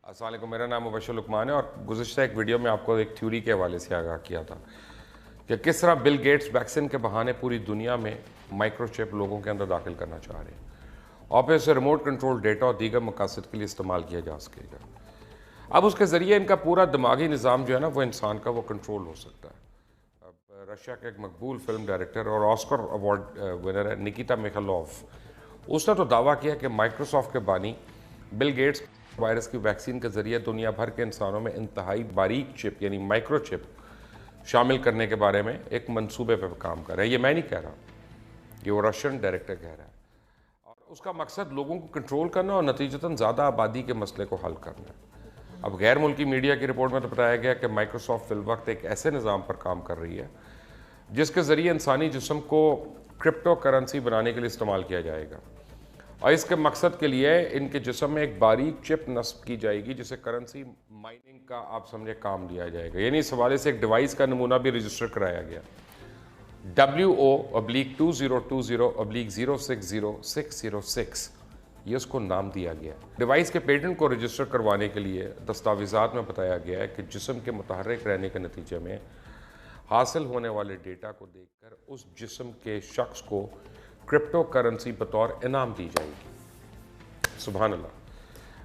अस्सलाम वालेकुम, मेरा नाम मुबशर लुकमान है और गुज़िश्ता एक वीडियो में आपको एक थ्योरी के हवाले से आगाह किया था कि किस तरह बिल गेट्स वैक्सीन के बहाने पूरी दुनिया में माइक्रोचिप लोगों के अंदर दाखिल करना चाह रहे हैं और फिर उसे रिमोट कंट्रोल डेटा और दीगर मकासद के लिए इस्तेमाल किया जा सकेगा। अब उसके ज़रिए इनका पूरा दिमागी निज़ाम जो है ना वो इंसान का वो कंट्रोल हो सकता है। अब रशिया के एक मकबूल फिल्म डायरेक्टर और ऑस्कर अवार्ड विनर है निकिता मिखालोव, उसने तो दावा किया कि माइक्रोसॉफ्ट के बानी बिल गेट्स वायरस की वैक्सीन के जरिए दुनिया भर के इंसानों में इंतहाई बारीक चिप यानी माइक्रोचिप शामिल करने के बारे में एक मंसूबे पर काम कर रहे हैं। ये मैं नहीं कह रहा, ये वो रशियन डायरेक्टर कह रहा है और उसका मकसद लोगों को कंट्रोल करना और नतीजतन ज़्यादा आबादी के मसले को हल करना है। अब गैर मुल्की मीडिया की रिपोर्ट में तो बताया गया कि माइक्रोसॉफ्ट फिलवक्त एक ऐसे निज़ाम पर काम कर रही है जिसके ज़रिए इंसानी जिस्म को क्रिप्टो करेंसी बनाने के लिए इस्तेमाल किया जाएगा और इसके मकसद के लिए इनके जिस्म में एक बारीक चिप नस्ब की जाएगी जिसे करेंसी माइनिंग का आप समझे काम लिया जाएगा। यानी इस हवाले से एक डिवाइस का नमूना भी रजिस्टर कराया गया, WO/2020/060606, ये उसको नाम दिया गया। डिवाइस के पेटेंट को रजिस्टर करवाने के लिए दस्तावेजात में बताया गया है कि जिस्म के मुतहर्रिक रहने के नतीजे में हासिल होने वाले डेटा को देखकर उस जिस्म के शख्स को क्रिप्टो करेंसी बतौर इनाम दी जाएगी। सुभान अल्लाह।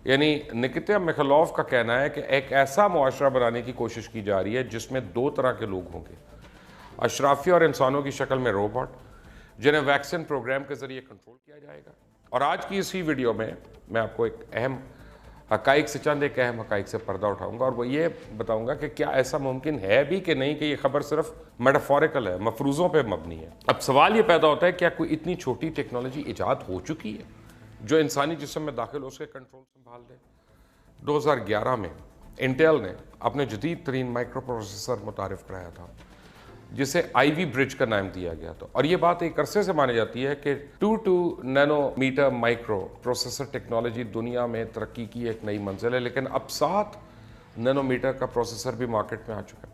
यानी निकिता मिखालोव का कहना है कि एक ऐसा मुआशरा बनाने की कोशिश की जा रही है जिसमें दो तरह के लोग होंगे, अशराफी और इंसानों की शक्ल में रोबोट, जिन्हें वैक्सीन प्रोग्राम के जरिए कंट्रोल किया जाएगा। और आज की इसी वीडियो में मैं आपको एक अहम हकाइक से चंद एक अहम हकाइक से पर्दा उठाऊंगा और वो ये बताऊंगा कि क्या ऐसा मुमकिन है भी कि नहीं कि ये खबर सिर्फ मेटाफोरिकल है, मफरूज़ों पे मबनी है। अब सवाल ये पैदा होता है, क्या कोई इतनी छोटी टेक्नोलॉजी ईजाद हो चुकी है जो इंसानी जिस्म में दाखिल हो उसके कंट्रोल संभाल ले। 2011 में इंटेल ने अपने जदीद तरीन माइक्रो प्रोसेसर मुतारिफ कराया था जिसे आईवी ब्रिज का नाम दिया गया था और ये बात एक अरसे से मानी जाती है कि 2 नैनोमीटर माइक्रो प्रोसेसर टेक्नोलॉजी दुनिया में तरक्की की एक नई मंजिल है, लेकिन अब 7 नैनोमीटर का प्रोसेसर भी मार्केट में आ चुका है,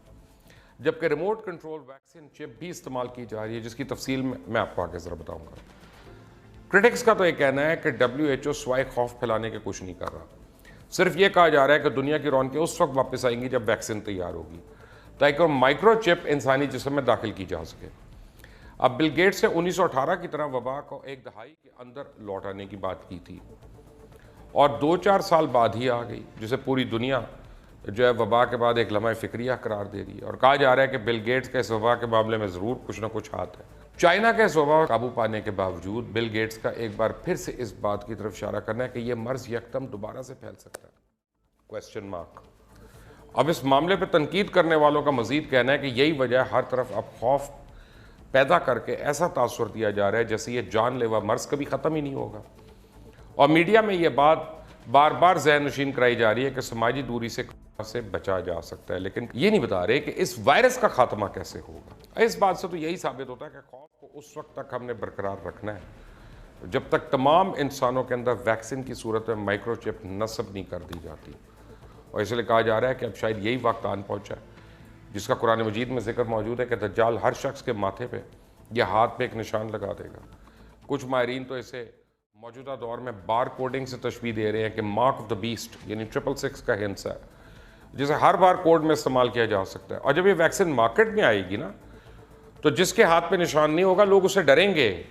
जबकि रिमोट कंट्रोल वैक्सीन चिप भी इस्तेमाल की जा रही है जिसकी तफसील मैं आपको आगे ज़रा बताऊंगा। क्रिटिक्स का तो ये कहना है कि WHO स्वाय खौफ फैलाने के कुछ नहीं कर रहा, सिर्फ ये कहा जा रहा है कि दुनिया की रौनकें उस वक्त वापस आएंगी जब वैक्सीन तैयार होगी ताकि माइक्रोचिप इंसानी जिस्म में दाखिल की जा सके। अब बिल गेट्स ने 1918 की तरह वबा को एक दहाई के अंदर लौट आने की बात की थी और 2-4 साल बाद ही आ गई, जिसे पूरी दुनिया जो है वबा के बाद एक लम्हा फिक्रिया करार दे रही है और कहा जा रहा है कि बिल गेट्स का इस वबा के मामले में ज़रूर कुछ ना कुछ हाथ है। चाइना के इस वबा काबू पाने के बावजूद बिल गेट्स का एक बार फिर से इस बात की तरफ इशारा करना है कि यह मर्ज यकदम दोबारा से फैल सकता है, क्वेश्चन मार्क। अब इस मामले पर तनकीद करने वालों का मजीद कहना है कि यही वजह हर तरफ अब खौफ पैदा करके ऐसा तासुर दिया जा रहा है जैसे ये जानलेवा मर्ज कभी ख़त्म ही नहीं होगा और मीडिया में ये बात बार बार ज़हन नशीन कराई जा रही है कि समाजी दूरी से बचा जा सकता है, लेकिन ये नहीं बता रहे कि इस वायरस का खात्मा कैसे होगा। इस बात से तो यही साबित होता है कि खौफ को उस वक्त तक हमने बरकरार रखना है जब तक तमाम इंसानों के अंदर वैक्सीन की सूरत में माइक्रोचिप नस्ब नहीं कर दी जाती और इसलिए कहा जा रहा है कि अब शायद यही वक्त आन पहुंचा है जिसका कुरान मजीद में जिक्र मौजूद है कि दज्जाल हर शख्स के माथे पे या हाथ पे एक निशान लगा देगा। कुछ माहिरीन तो इसे मौजूदा दौर में बार कोडिंग से तशबीह दे रहे हैं कि मार्क ऑफ द बीस्ट यानी 666 का हिस्सा है जिसे हर बार कोड में इस्तेमाल किया जा सकता है और जब ये वैक्सीन मार्केट में आएगी ना तो जिसके हाथ पे निशान नहीं होगा लोग उसे डरेंगे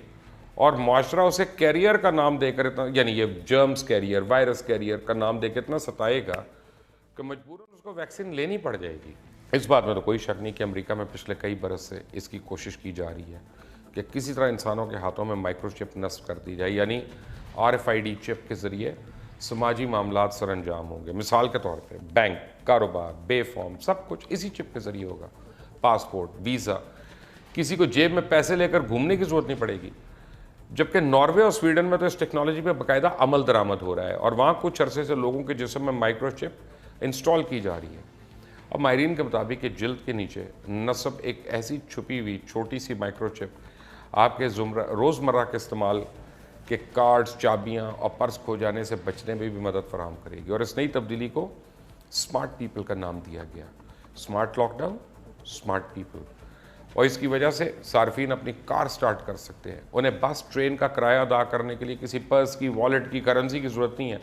और मुआशरा उसे कैरियर का नाम देकर इतना, यानी ये जर्म्स कैरियर, वायरस कैरियर का नाम देकर इतना सताएगा कि मजबूरन उसको वैक्सीन लेनी पड़ जाएगी। इस बात में तो कोई शक नहीं कि अमेरिका में पिछले कई बरस से इसकी कोशिश की जा रही है कि किसी तरह इंसानों के हाथों में माइक्रोचिप नस्ब कर दी जाए, यानी RFID चिप के ज़रिए समाजी मामलात सरअंजाम होंगे। मिसाल के तौर पे बैंक, कारोबार, बे फॉर्म सब कुछ इसी चिप के ज़रिए होगा। पासपोर्ट, वीज़ा, किसी को जेब में पैसे लेकर घूमने की ज़रूरत नहीं पड़ेगी, जबकि नॉर्वे और स्वीडन में तो इस टेक्नोलॉजी पर बाकायदा अमल दरामद हो रहा है और वहाँ कुछ अरसे से लोगों के जिस्म में माइक्रोचिप इंस्टॉल की जा रही है। अब माहिरीन के मुताबिक कि जिल्द के नीचे नस्ब एक ऐसी छुपी हुई छोटी सी माइक्रोचिप आपके रोज़मर्रा के इस्तेमाल के कार्ड्स, चाबियाँ और पर्स खो जाने से बचने में भी मदद फराहम करेगी और इस नई तब्दीली को स्मार्ट पीपल का नाम दिया गया। Smart lockdown, smart people. और इसकी वजह से सार्फिन अपनी कार स्टार्ट कर सकते हैं, उन्हें बस ट्रेन का किराया अदा करने के लिए किसी पर्स की, वॉलेट की, करेंसी की ज़रूरत नहीं है।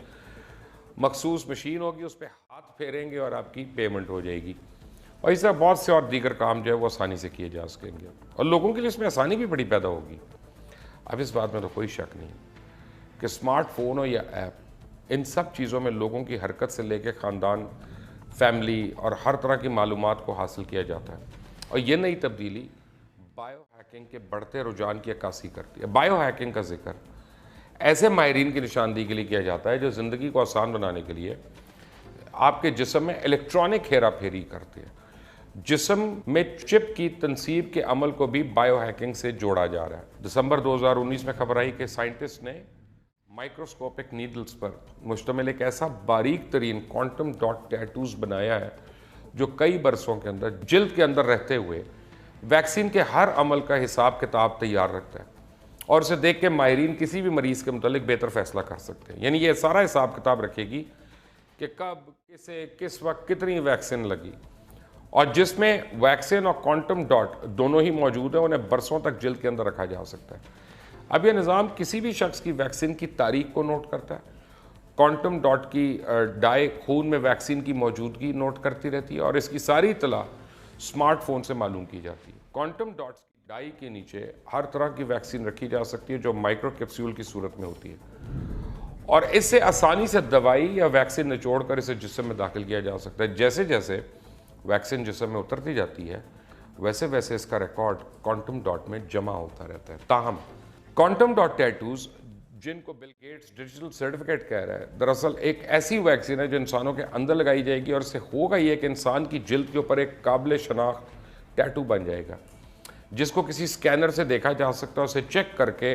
मखसूस मशीन होगी, उस पर हाथ फेरेंगे और आपकी पेमेंट हो जाएगी। और इस तरह बहुत से और दीगर काम जो है वो आसानी से किए जा सकेंगे और लोगों के लिए इसमें आसानी भी बड़ी पैदा होगी। अब इस बात में तो कोई शक नहीं कि स्मार्टफोन हो या ऐप, इन सब चीज़ों में लोगों की हरकत से लेकर ख़ानदान, फैमिली और हर तरह की मालूमात को हासिल किया जाता है। और ये नई तब्दीली बायो हैकिंग के बढ़ते रुझान की अक्कासी करती है। बायो हैकिंग का जिक्र ऐसे माहिरीन की निशानदेही के लिए किया जाता है जो ज़िंदगी को आसान बनाने के लिए आपके जिस्म में इलेक्ट्रॉनिक हेरा फेरी करते हैं। जिस्म में चिप की तनसीब के अमल को भी बायो हैकिंग से जोड़ा जा रहा है। दिसंबर 2019 में खबर आई कि साइंटिस्ट ने माइक्रोस्कोपिक नीडल्स पर मुश्तमिल एक ऐसा बारीक तरीन क्वांटम डॉट टैटूज बनाया है जो कई बरसों के अंदर जिल्द के अंदर रहते हुए वैक्सीन के हर अमल का हिसाब किताब तैयार रखता है और उसे देख के माहिरीन किसी भी मरीज के मुतालिक बेहतर फैसला कर सकते हैं। यानी ये सारा हिसाब किताब रखेगी कि कब, किसे, किस वक्त कितनी वैक्सीन लगी, और जिसमें वैक्सीन और क्वांटम डॉट दोनों ही मौजूद है, उन्हें बरसों तक जिल्द के अंदर रखा जा सकता है। अब यह निज़ाम किसी भी शख्स की वैक्सीन की तारीख को नोट करता है। क्वांटम डॉट की डाई खून में वैक्सीन की मौजूदगी नोट करती रहती है और इसकी सारी इतला स्मार्टफोन से मालूम की जाती है। क्वांटम डॉट्स की डाई के नीचे हर तरह की वैक्सीन रखी जा सकती है जो माइक्रो कैप्सूल की सूरत में होती है और इससे आसानी से दवाई या वैक्सीन निचोड़कर इसे जिस्म में दाखिल किया जा सकता है। जैसे जैसे वैक्सीन जिस्म में उतरती जाती है वैसे वैसे इसका रिकॉर्ड क्वांटम डॉट में जमा होता रहता है। ताहम क्वांटम डॉट टैटूज, जिनको बिल गेट्स डिजिटल सर्टिफिकेट कह रहा है, दरअसल एक ऐसी वैक्सीन है जो इंसानों के अंदर लगाई जाएगी और इससे होगा ये कि इंसान की जिल्द के ऊपर एक काबिल शनाख्त टैटू बन जाएगा जिसको किसी स्कैनर से देखा जा सकता है, उसे चेक करके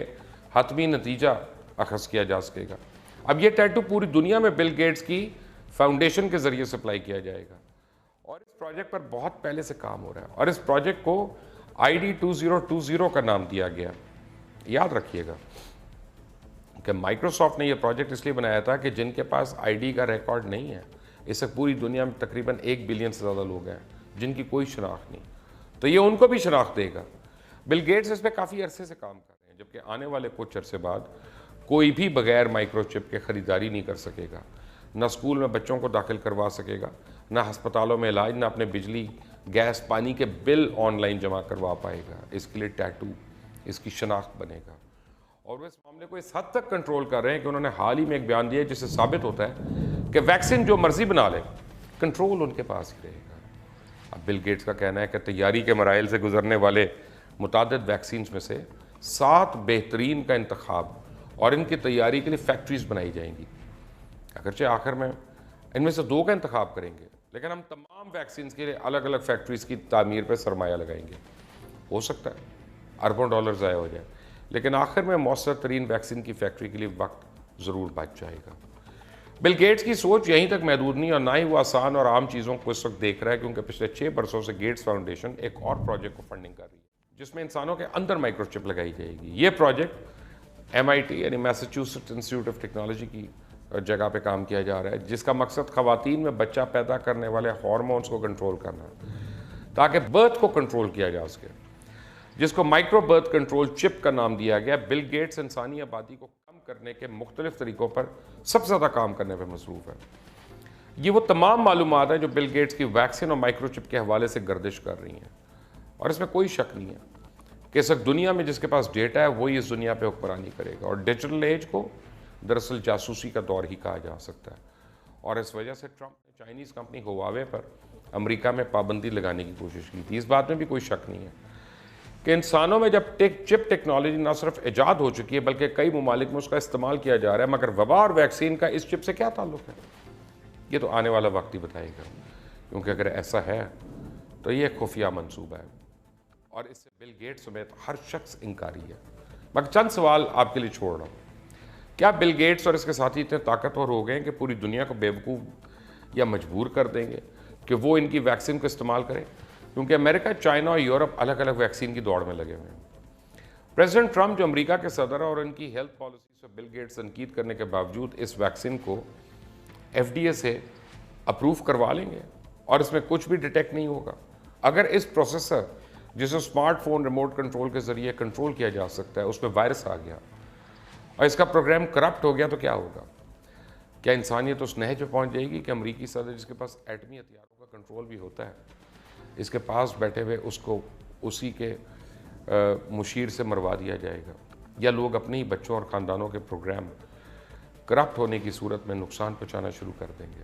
हतमी नतीजा अखज़ किया जा सकेगा। अब ये टैटू पूरी दुनिया में बिल गेट्स की फाउंडेशन के ज़रिए सप्लाई किया जाएगा और इस प्रोजेक्ट पर बहुत पहले से काम हो रहा है और इस प्रोजेक्ट को ID 2020 का नाम दिया गया। याद रखिएगा कि माइक्रोसॉफ्ट ने यह प्रोजेक्ट इसलिए बनाया था कि जिनके पास ID का रिकॉर्ड नहीं है, इससे पूरी दुनिया में तकरीबन 1 बिलियन से ज़्यादा लोग हैं जिनकी कोई शनाख्त नहीं, तो ये उनको भी शनाख्त देगा। बिल गेट्स इस पर काफ़ी अरसे से काम कर रहे हैं, जबकि आने वाले कुछ अरसे बाद कोई भी बगैर माइक्रोचिप के ख़रीदारी नहीं कर सकेगा, ना स्कूल में बच्चों को दाखिल करवा सकेगा, ना हस्पतालों में इलाज, ना अपने बिजली, गैस, पानी के बिल ऑनलाइन जमा करवा पाएगा। इसके लिए टैटू इसकी शनाख्त बनेगा और वो इस मामले को इस हद तक कंट्रोल कर रहे हैं कि उन्होंने हाल ही में एक बयान दिया जिससे साबित होता है कि वैक्सीन जो मर्जी बना ले, कंट्रोल उनके पास ही रहेगा। अब बिल गेट्स का कहना है कि तैयारी के मराइल से गुजरने वाले मुतादिद वैक्सीन में से 7 बेहतरीन का इंतखाब और इनकी तैयारी के लिए फैक्ट्रीज बनाई जाएंगी। अगरचे आखिर में इनमें से 2 का इंतखाब करेंगे, लेकिन हम तमाम वैक्सीन के लिए अलग अलग फैक्ट्रीज की तामीर पर सरमाया लगाएंगे। हो सकता है अरबों डॉलर ज़ाया हो जाए, लेकिन आखिर में मौसर तरीन वैक्सीन की फैक्ट्री के लिए वक्त ज़रूर बच जाएगा। बिल गेट्स की सोच यहीं तक महदूद नहीं और ना ही वो आसान और आम चीज़ों को इस वक्त देख रहा है, क्योंकि पिछले 6 बरसों से गेट्स फाउंडेशन एक और प्रोजेक्ट को फंडिंग कर रही है जिसमें इंसानों के अंदर माइक्रोचिप लगाई जाएगी। ये प्रोजेक्ट MIT यानी मैसाचुसेट्स इंस्टीट्यूट ऑफ टेक्नोलॉजी की जगह पे काम किया जा रहा है, जिसका मकसद ख़वातीन में बच्चा पैदा करने वाले हार्मोन्स को कंट्रोल करना है ताकि बर्थ को कंट्रोल किया जा सके, जिसको माइक्रो बर्थ कंट्रोल चिप का नाम दिया गया। बिल गेट्स इंसानी आबादी को कम करने के मुख्तलिफ तरीक़ों पर सबसे ज़्यादा काम करने पर मसरूफ़ है। ये वो तमाम मालूमात हैं जो बिल गेट्स की वैक्सीन और माइक्रोचिप के हवाले से गर्दिश कर रही हैं और इसमें कोई शक नहीं है कि इस वक्त दुनिया में जिसके पास डेटा है वही इस दुनिया पे हुक्मरानी करेगा और डिजिटल एज को दरअसल जासूसी का दौर ही कहा जा सकता है। और इस वजह से ट्रंप ने चाइनीज़ कंपनी हुआवे पर अमेरिका में पाबंदी लगाने की कोशिश की थी। इस बात में भी कोई शक नहीं है कि इंसानों में जब चिप टेक्नोलॉजी ना सिर्फ ईजाद हो चुकी है बल्कि कई ममालिक में उसका इस्तेमाल किया जा रहा है, मगर वबा और वैक्सीन का इस चिप से क्या ताल्लुक है, ये तो आने वाला वक्त ही बताएगा। क्योंकि अगर ऐसा है तो ये खुफिया मंसूबा है और इससे बिल गेट्स समेत हर शख्स इनकारी है। मगर चंद सवाल आपके लिए छोड़ रहा हूँ। क्या बिल गेट्स और इसके साथी इतने ताकतवर हो गए हैं कि पूरी दुनिया को बेवकूफ़ या मजबूर कर देंगे कि वो इनकी वैक्सीन को इस्तेमाल करें? क्योंकि अमेरिका, चाइना और यूरोप अलग अलग वैक्सीन की दौड़ में लगे हुए हैं। प्रेसिडेंट ट्रंप जो अमेरिका के सदर और उनकी हेल्थ पॉलिसी से बिल गेट्स तनकीद करने के बावजूद इस वैक्सीन को FDA से अप्रूव करवा लेंगे और इसमें कुछ भी डिटेक्ट नहीं होगा। अगर इस प्रोसेसर जिसे स्मार्टफोन रिमोट कंट्रोल के ज़रिए कंट्रोल किया जा सकता है उसमें वायरस आ गया और इसका प्रोग्राम करप्ट हो गया तो क्या होगा? क्या इंसानियत उस नहज पे पहुंच जाएगी कि अमरीकी सदर जिसके पास एटमी हथियारों का कंट्रोल भी होता है, इसके पास बैठे हुए उसको उसी के मुशीर से मरवा दिया जाएगा? या लोग अपने ही बच्चों और ख़ानदानों के प्रोग्राम करप्ट होने की सूरत में नुकसान पहुँचाना शुरू कर देंगे?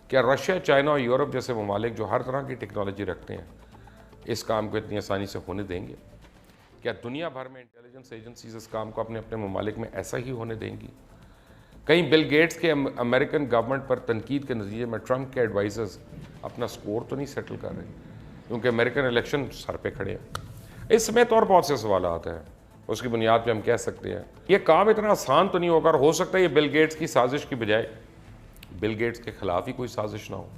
क्या रशिया, चाइना और यूरोप जैसे ममालिक जो हर तरह की टेक्नोलॉजी रखते हैं इस काम को इतनी आसानी से होने देंगे? क्या दुनिया भर में इंटेलिजेंस एजेंसीज इस काम को अपने अपने ममालिक में ऐसा ही होने देंगी? कहीं बिल गेट्स के अमेरिकन गवर्नमेंट पर तनकीद के नतीजे में ट्रंप के एडवाइजर्स अपना स्कोर तो नहीं सेटल कर रहे, क्योंकि अमेरिकन इलेक्शन सर पे खड़े हैं। इस समेत और बहुत से सवाल आते हैं, उसकी बुनियाद पे हम कह सकते हैं ये काम इतना आसान तो नहीं होगा, और हो सकता है ये बिल गेट्स की साजिश की बजाय बिल गेट्स के ख़िलाफ़ ही कोई साजिश ना हो।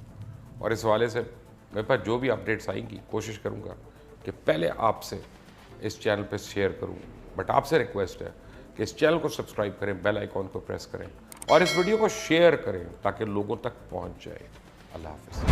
और इस हवाले से मेरे पास जो भी अपडेट्स आएंगी कोशिश करूँगा कि पहले आपसे इस चैनल पर शेयर करूँ, बट आपसे रिक्वेस्ट है कि इस चैनल को सब्सक्राइब करें, बेल आइकॉन को प्रेस करें और इस वीडियो को शेयर करें ताकि लोगों तक पहुँच जाए। अल्लाह हाफ़िज़।